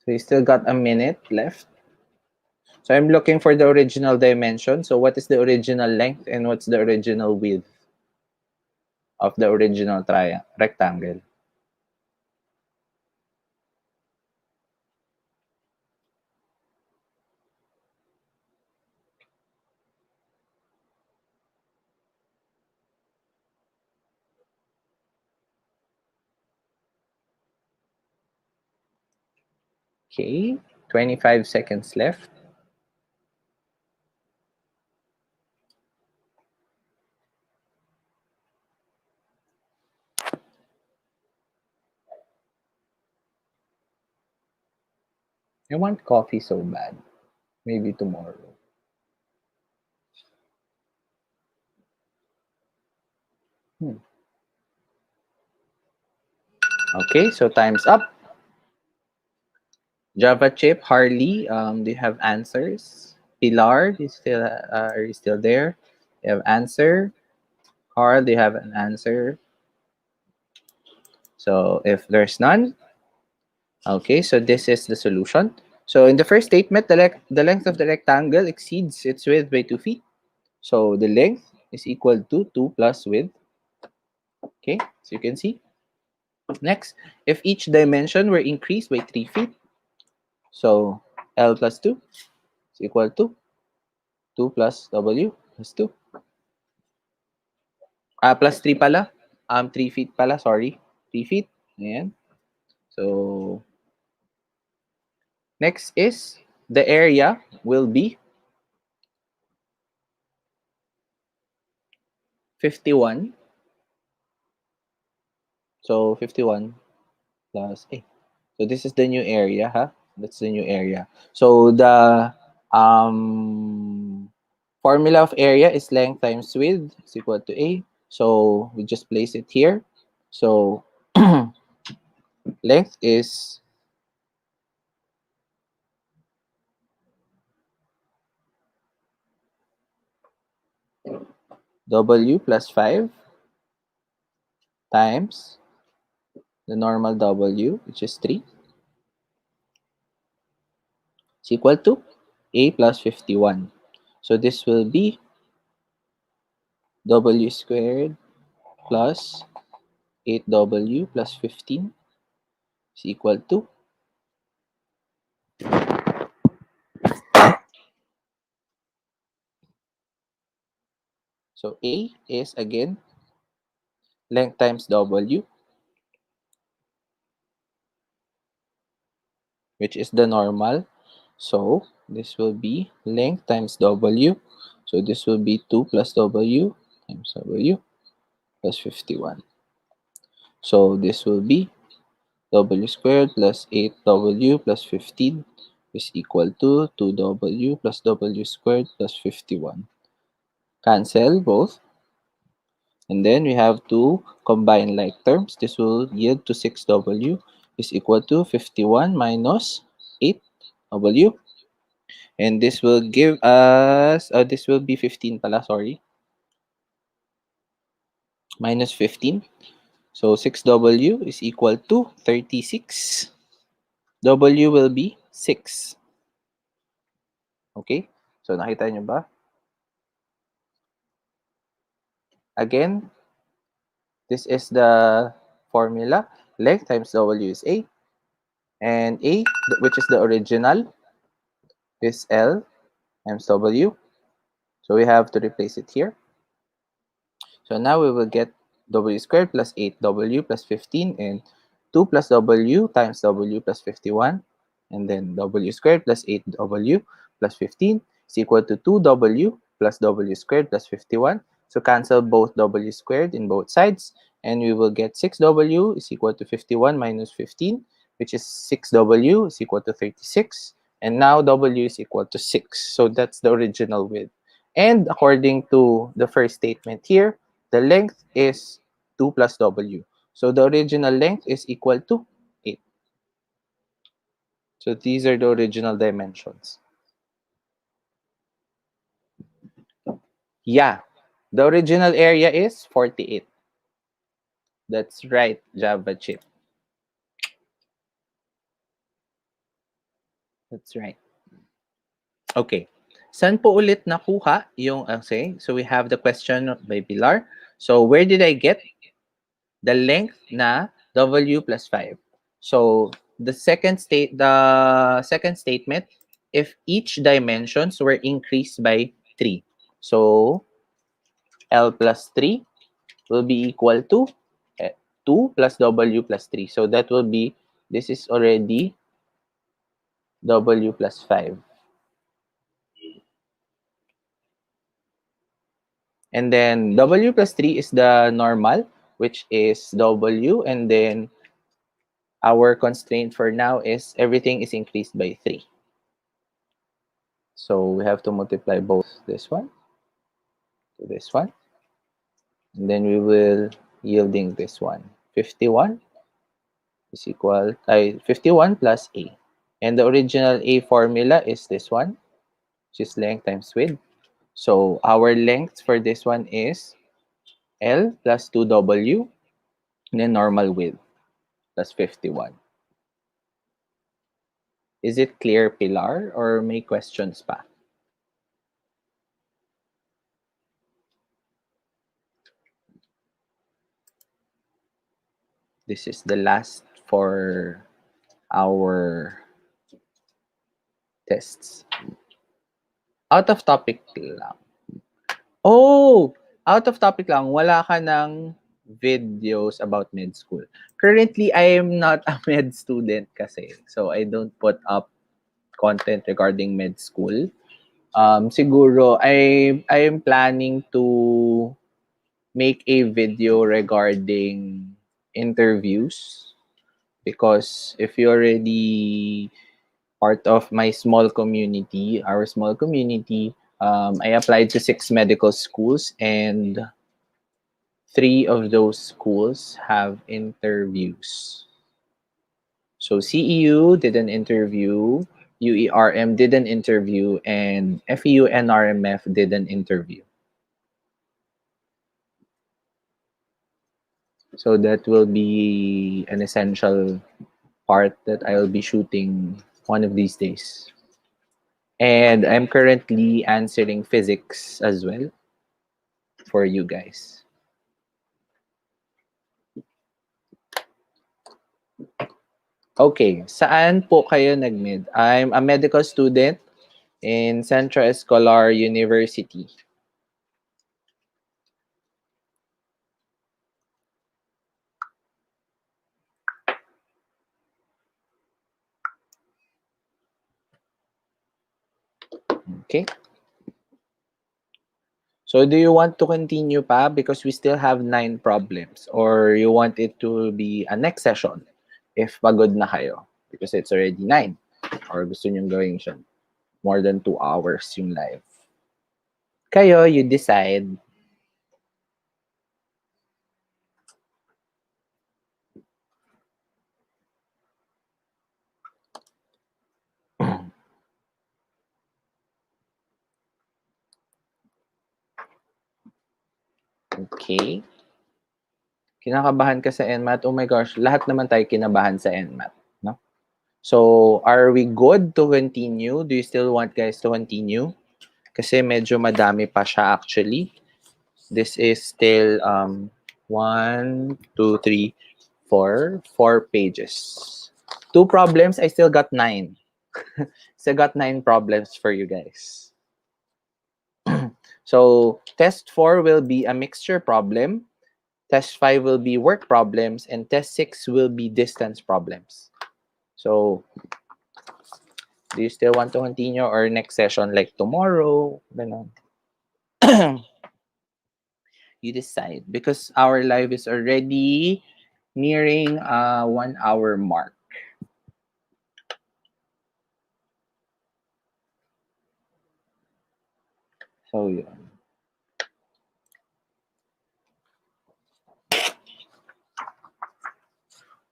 So you still got a minute left. So I'm looking for the original dimension. So what is the original length and what's the original width? of the original rectangle. Okay, 25 seconds left. I want coffee so bad. Maybe tomorrow. Okay, so time's up. Java Chip, Harley, do you have answers? Pilar, are you still there? You have answer. Carl, do you have an answer? So if there's none, okay, so this is the solution. So in the first statement, the length of the rectangle exceeds its width by 2 feet. So the length is equal to 2 plus width. Okay, so you can see. Next, if each dimension were increased by 3 feet, so L plus 2 is equal to 2 plus W plus 2. Plus 3 pala. 3 feet pala, sorry. 3 feet. Ayan. So, next is the area will be 51. So, 51 plus 8. So, this is the new area, ha? That's the new area. So, the formula of area is length times width is equal to A. So, we just place it here. So, length is W plus 5 times the normal W, which is 3, is equal to A plus 51. So this will be W squared plus 8W plus 15 is equal to, so A is again length times W, which is the normal. So this will be length times W. So this will be 2 plus W times W plus 51. So this will be W squared plus 8W plus 15 is equal to 2W plus W squared plus 51. Cancel both. And then we have to combine like terms. This will yield to 6W is equal to 51 minus 8W. And this will give us, this will be 15 pala, sorry. Minus 15. So 6W is equal to 36. W will be 6. Okay? So nakita nyo ba? Again, this is the formula. Length times W is A. And A, which is the original, is L times W. So we have to replace it here. So now we will get W squared plus 8W plus 15 and 2 plus W times W plus 51. And then W squared plus 8W plus 15 is equal to 2W plus W squared plus 51. So cancel both W squared in both sides. And we will get 6W is equal to 51 minus 15, which is 6W is equal to 36. And now W is equal to 6. So that's the original width. And according to the first statement here, the length is 2 plus W. So the original length is equal to 8. So these are the original dimensions. Yeah, the original area is 48. That's right, Java chip. That's right. Okay. Saan po ulit nakuha yung, okay, so we have the question by Pilar. So where did I get the length na W plus 5. So, the second statement, if each dimensions were increased by 3. So, L plus 3 will be equal to 2 plus W plus 3. So, that will be, this is already W plus 5. And then W plus 3 is the normal, which is W. And then our constraint for now is everything is increased by 3. So we have to multiply both this one to this one. And then we will yielding this one. 51 is equal, 51 plus A. And the original A formula is this one, which is length times width. So our length for this one is L plus 2W, and then normal width plus 51. Is it clear, Pilar, or may questions pa? This is the last for our tests. Out of topic lang. Oh! Out of topic lang, wala ka ng videos about med school. Currently, I am not a med student kasi. So, I don't put up content regarding med school. Siguro, I am planning to make a video regarding interviews, because if you already part of my small community, our small community, I applied to 6 medical schools, and 3 of those schools have interviews. So CEU did an interview, UERM did an interview, and FEU NRMF did an interview. So that will be an essential part that I will be shooting one of these days. And I'm currently answering physics as well for you guys. Okay, saan po kayo nag-med? I'm a medical student in Central Escolar University. Okay. So do you want to continue pa because we still have 9 problems, or you want it to be a next session if pagod na kayo because it's already 9, or gusto nyo gawin siya more than 2 hours yung live? Kayo, you decide. Okay. Kinakabahan ka sa NMAT? Oh my gosh, lahat naman tayo kinabahan sa NMAT, no? So, are we good to continue? Do you still want guys to continue? Kasi medyo madami pa siya actually. This is still 1, 2, 3, 4 pages. 2 problems, I still got 9. Still got 9 problems for you guys. So, test 4 will be a mixture problem. Test 5 will be work problems, and test 6 will be distance problems. So, do you still want to continue, or next session like tomorrow? You decide, because our live is already nearing 1 hour mark. So, yun.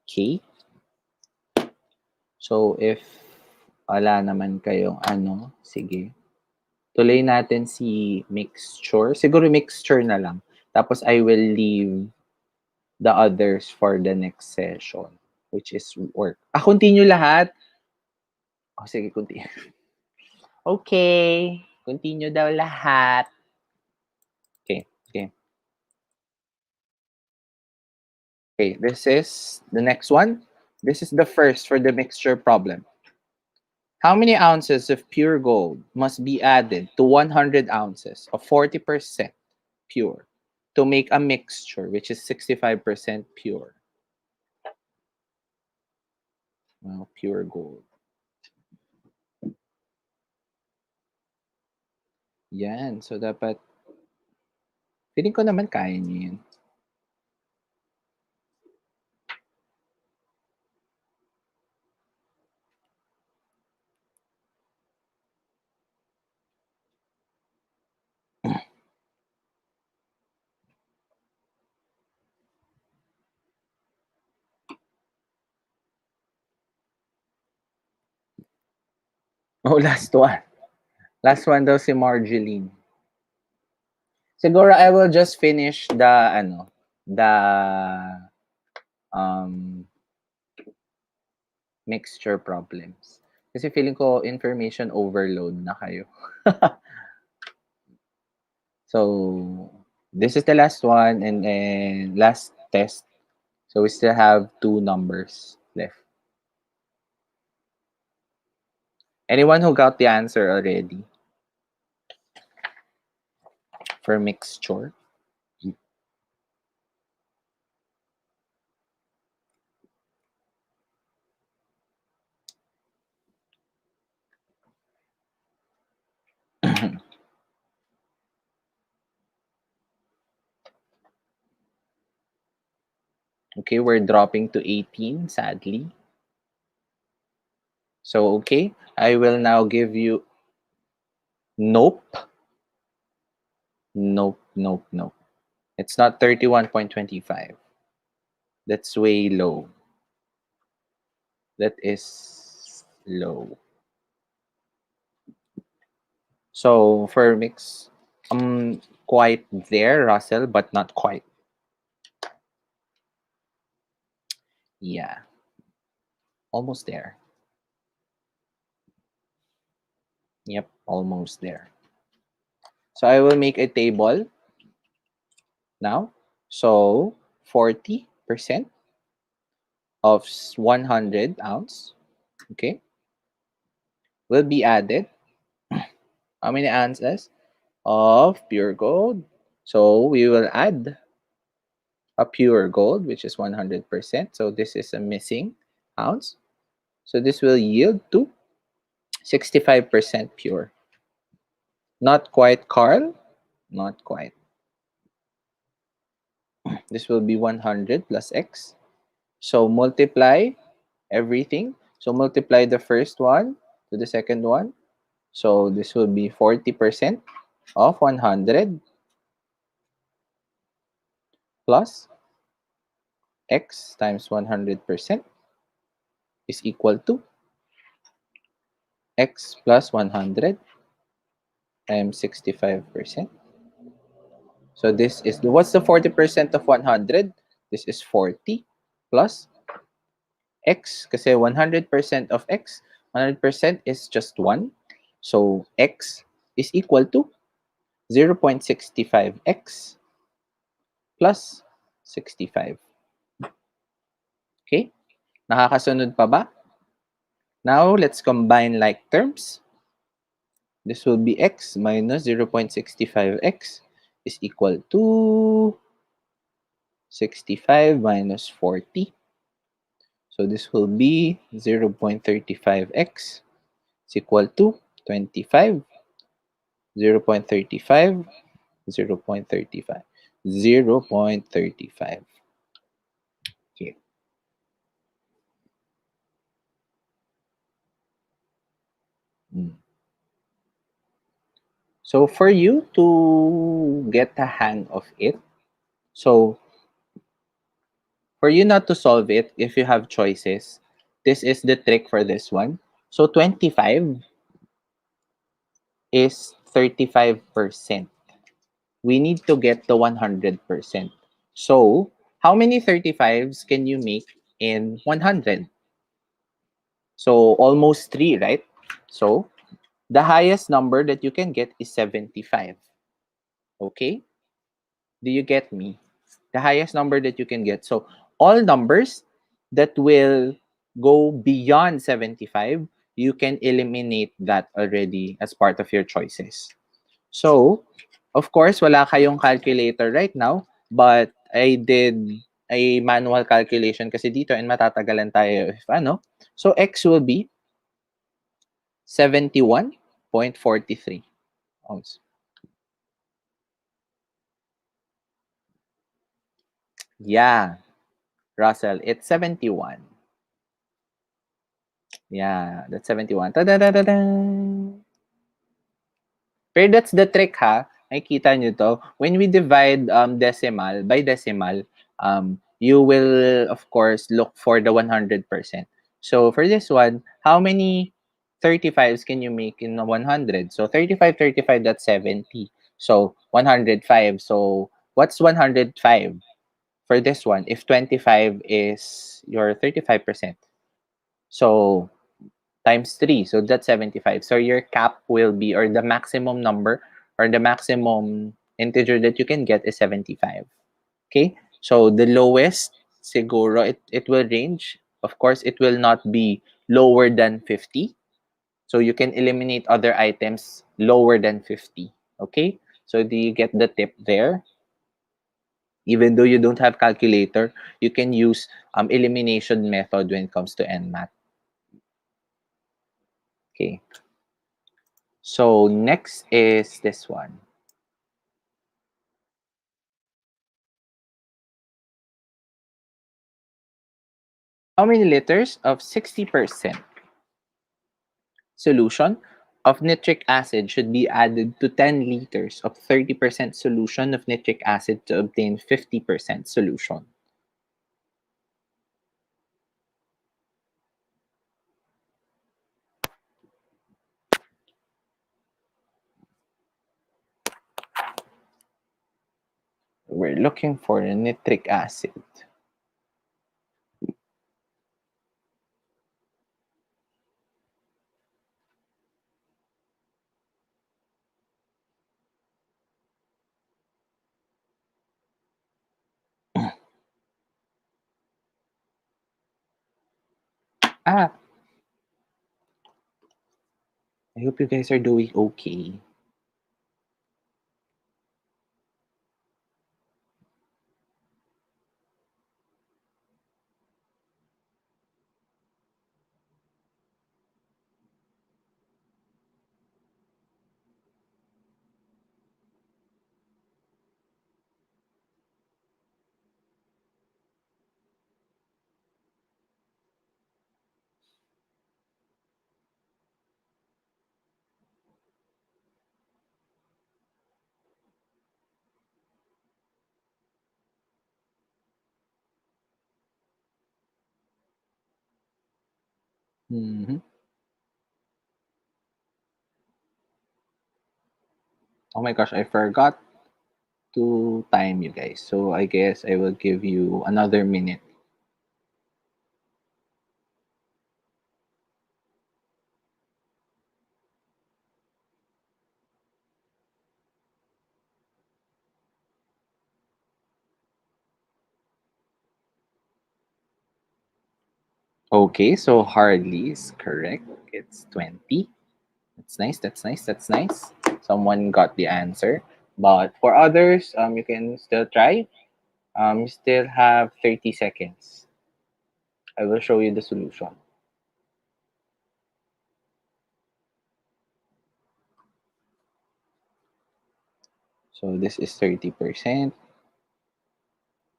Okay. So, if wala naman kayong sige. Tuloy natin si mixture. Siguro mixture na lang. Tapos, I will leave the others for the next session, which is work. Continue lahat? Oh, sige, continue. Okay. Continue daw lahat. Okay. Okay, this is the next one. This is the first for the mixture problem. How many ounces of pure gold must be added to 100 ounces of 40% pure to make a mixture which is 65% pure? Well, pure gold. Yan. So, dapat, feeling ko naman kaya niyo yan. Oh, last one. Last one daw si Marjeline. Siguro I will just finish the um mixture problems. Kasi feeling ko information overload na kayo. So, this is the last one and then last test. So, we still have 2 numbers left. Anyone who got the answer already for mixture? Okay, we're dropping to 18, sadly. So, okay, I will now give you... Nope. Nope, nope, nope. It's not 31.25. That's way low. That is low. So, for mix, quite there, Russell, but not quite. Yeah. Almost there. Yep, almost there. So I will make a table now. So 40% of 100 ounce, okay, will be added. How many ounces of pure gold? So we will add a pure gold, which is 100%. So this is a missing ounce. So this will yield to 65% pure. Not quite, Carl. Not quite. This will be 100 plus x. So multiply everything. So multiply the first one to the second one. So this will be 40% of 100 plus x times 100% is equal to x plus 100 times 65%. So this is, what's the 40% of 100? This is 40 plus x, kasi 100% of x, 100% is just 1. So x is equal to 0.65x plus 65. Okay? Nakakasunod pa ba? Now, let's combine like terms. This will be x minus 0.65x is equal to 65 minus 40. So this will be 0.35x is equal to 25. 0.35, 0.35, 0.35. Okay. So for you to get the hang of it, so for you not to solve it, if you have choices, this is the trick for this one. So 25 is 35%. We need to get the 100%. So how many 35s can you make in 100? So almost 3, right? So the highest number that you can get is 75. Okay? Do you get me? The highest number that you can get. So all numbers that will go beyond 75, you can eliminate that already as part of your choices. So, of course, wala kayong calculator right now, but I did a manual calculation kasi dito and matatagalan tayo if ano. So, x will be 71.43 ounce. Yeah, Russell, it's 71. Yeah, that's 71. Ta-da-da-da-da. Pero that's the trick ha. Nakikita nyo to. When we divide decimal by decimal, you will, of course, look for the 100%. So for this one, how many 35s can you make in 100? So 35, 35, that's 70. So 105. So what's 105 for this one? If 25 is your 35%. So times 3. So that's 75. So your cap will be, or the maximum number, or the maximum integer that you can get is 75. Okay? So the lowest, siguro, it will range. Of course, it will not be lower than 50. So you can eliminate other items lower than 50. Okay? So do you get the tip there? Even though you don't have calculator, you can use elimination method when it comes to NMAT. Okay. So next is this one. How many liters of 60% solution of nitric acid should be added to 10 liters of 30% solution of nitric acid to obtain 50% solution? We're looking for the nitric acid. Ah, I hope you guys are doing okay. Mm-hmm. Oh my gosh, I forgot to time you guys. So I guess I will give you another minute. Okay, so hardly is correct. It's 20. That's nice. That's nice. That's nice. Someone got the answer. But for others, you can still try. You still have 30 seconds. I will show you the solution. So this is 30%,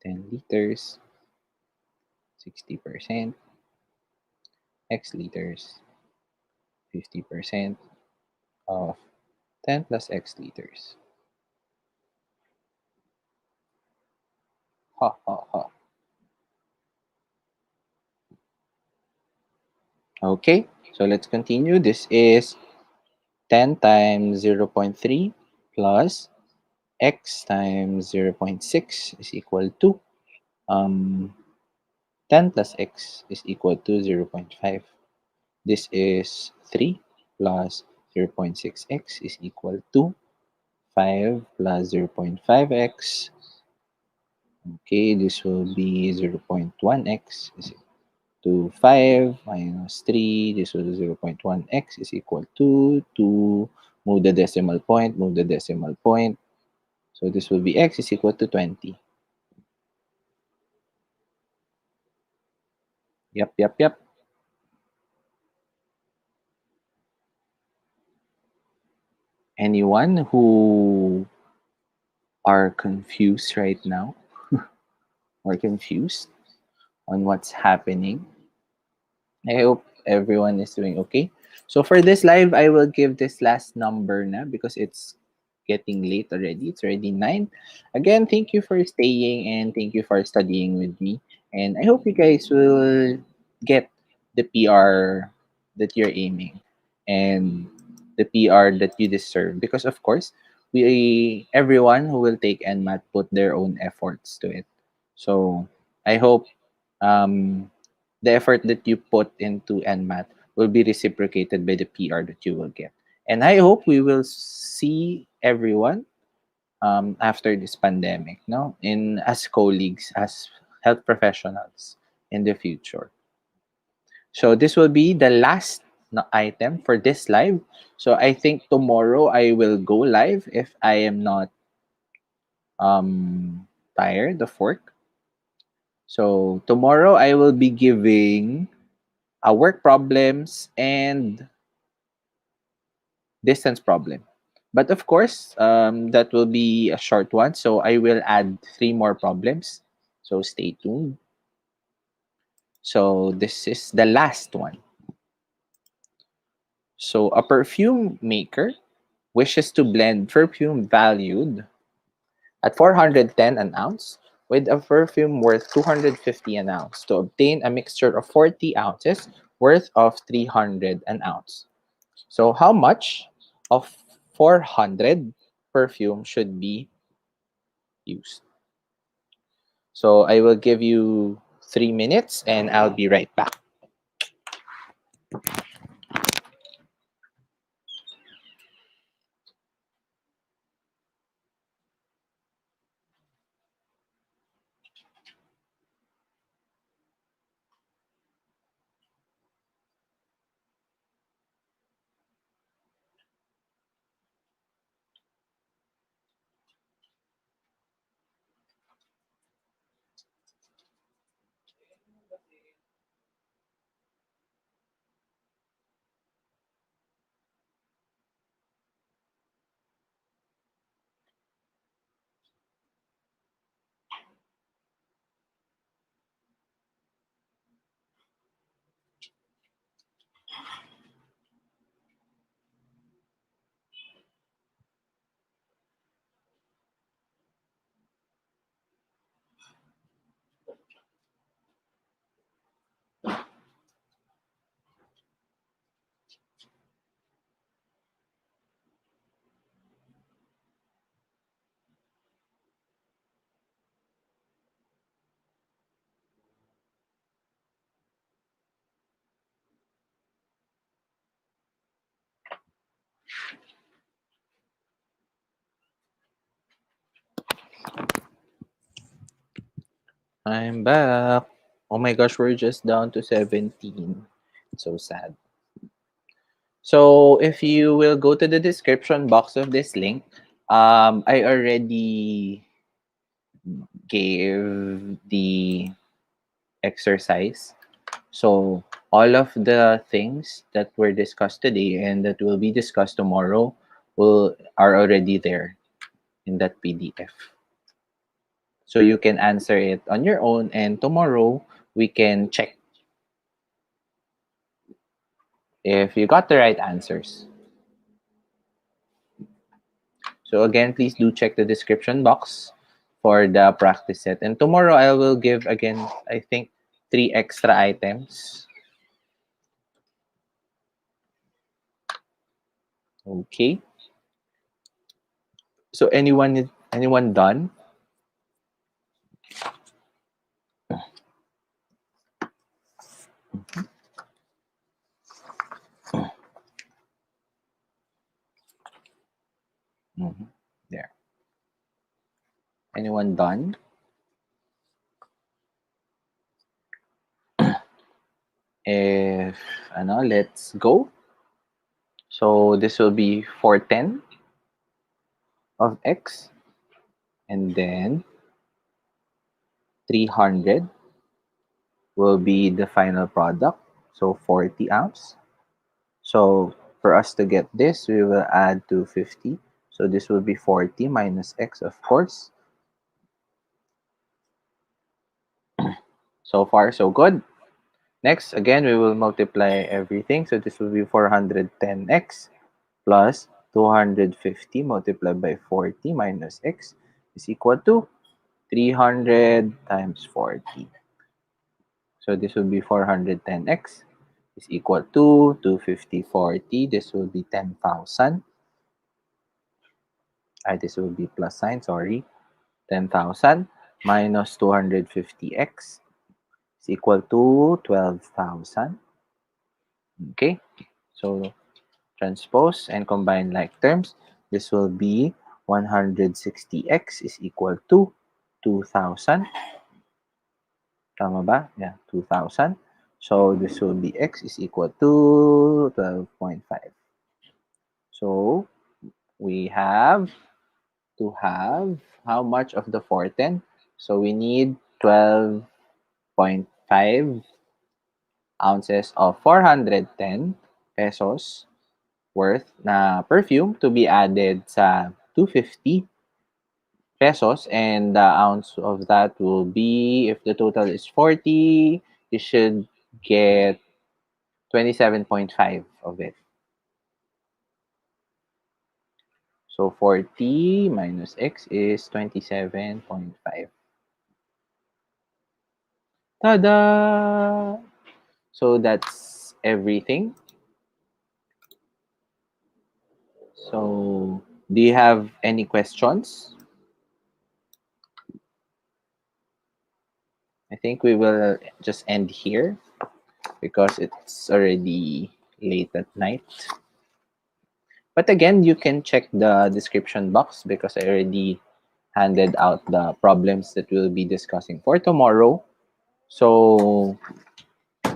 10 liters, 60%, x liters, 50% of 10 plus x liters. Ha ha ha. Okay, so let's continue. This is 10 times 0.3 plus x times 0.6 is equal to 10 plus x is equal to 0.5. This is 3 plus 0.6x is equal to 5 plus 0.5x. Okay, this will be 0.1x is to 5 minus 3. This will be 0.1x is equal to 2. Move the decimal point, move the decimal point. So this will be x is equal to 20. Yep, yep, yep. Anyone who are confused right now or confused on what's happening? I hope everyone is doing okay. So for this live, I will give this last number na because it's getting late already. It's already 9. Again, thank you for staying and thank you for studying with me. And I hope you guys will get the PR that you're aiming and the PR that you deserve. Because of course, we everyone who will take NMAT put their own efforts to it. So I hope um, the effort that you put into NMAT will be reciprocated by the PR that you will get. And I hope we will see everyone after this pandemic, no, in as colleagues, as health professionals in the future. So this will be the last item for this live. So I think tomorrow I will go live if I am not tired of work. So tomorrow I will be giving work problems and distance problem. But of course, that will be a short one. So I will add 3 more problems. So stay tuned. So this is the last one. So a perfume maker wishes to blend perfume valued at 410 an ounce with a perfume worth 250 an ounce to obtain a mixture of 40 ounces worth of 300 an ounce. So how much of 400 perfume should be used? So I will give you 3 minutes and I'll be right back. I'm back. Oh my gosh, we're just down to 17. So sad. So if you will go to the description box of this link, I already gave the exercise. So all of the things that were discussed today and that will be discussed tomorrow will are already there in that PDF. So you can answer it on your own and tomorrow we can check if you got the right answers. So again, please do check the description box for the practice set. And tomorrow I will give again, I think, 3 extra items. Okay. So anyone done? Mhm. There. Anyone done? If, let's go. So this will be 410 of x, and then 300 will be the final product, so 40 amps. So for us to get this, we will add 250. So this will be 40 minus x, of course. So far, so good. Next, again, we will multiply everything. So this will be 410x plus 250 multiplied by 40 minus x is equal to 300 times 40. So this will be 410x is equal to 250 40. This will be 10,000. This will be plus sign, sorry. 10,000 minus 250x is equal to 12,000. Okay, so transpose and combine like terms. This will be 160x is equal to 2,000. Tama ba? Yeah, 2,000. So this will be x is equal to 12.5. So we have to have how much of the 410? So we need 12.5 ounces of 410 pesos worth na perfume to be added sa 250 pesos, and the ounce of that will be, if the total is 40, you should get 27.5 of it. So 40 minus x is 27.5. Tada! So that's everything. So do you have any questions? I think we will just end here because it's already late at night. But again, you can check the description box because I already handed out the problems that we'll be discussing for tomorrow. So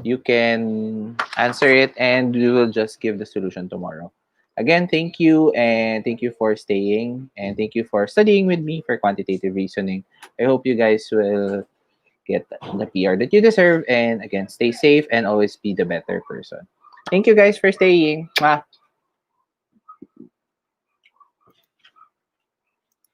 you can answer it and we will just give the solution tomorrow. Again, thank you, and thank you for staying, and thank you for studying with me for quantitative reasoning. I hope you guys will get the PR that you deserve, and again, stay safe and always be the better person. Thank you guys for staying. Mwah!